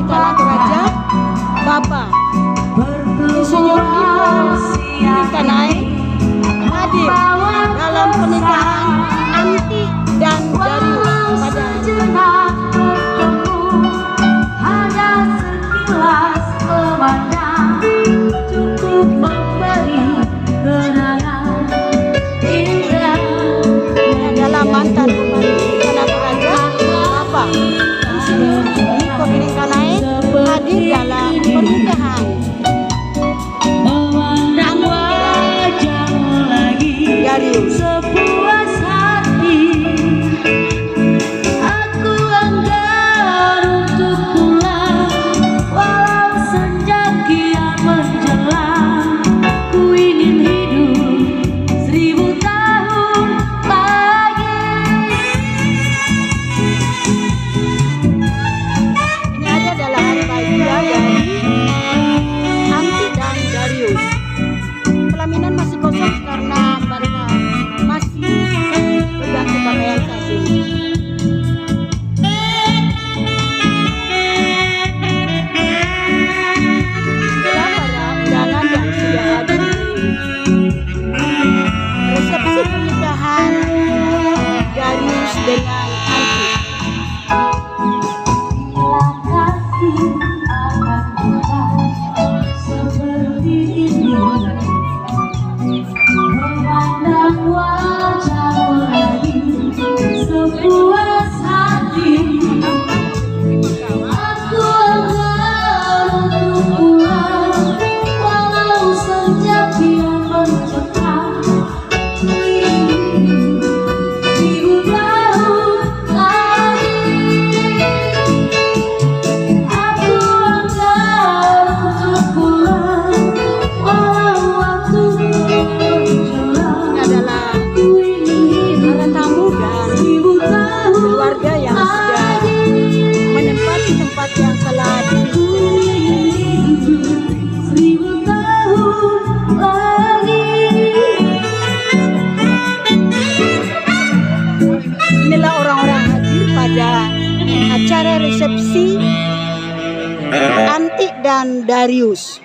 Tanah Toraja, Bapak Insinyur Niko Kanai hadir dalam pernikahan Anti dan Darius pada hari ini. Adalah mantan Bupati Tanah Toraja, Bapak Insinyur Niko Kanai hadir dalam pernikahan Darius. Sepuas hati aku enggan untuk pulang, walau senja kian menjelang. Ku ingin hidup 1000 tahun lagi. Ini adalah hari bahagia dari Anti dan Darius. Pelaminan masih kosong karena mereka masih berganti pakaian saat ini. Inilah para undangan yang sudah hadir di resepsi pernikahan Darius dengan Anti. Bila kasih akan datang seperti ini, memandang wajahmu lagi sepuas hati. Aku enggan untuk pulang, walau senja kian mencekam. Ku ingin 1000 tahun lagi. Aku enggan untuk pulang, walau waktu menjelang. Ini adalah Ku ingin para tamu dan 1000 tahun keluarga yang sudah menempati tempat yang telah Ku ingin hidup 1000 tahun lagi. Inilah orang-orang hadir pada acara resepsi Anti dan Darius.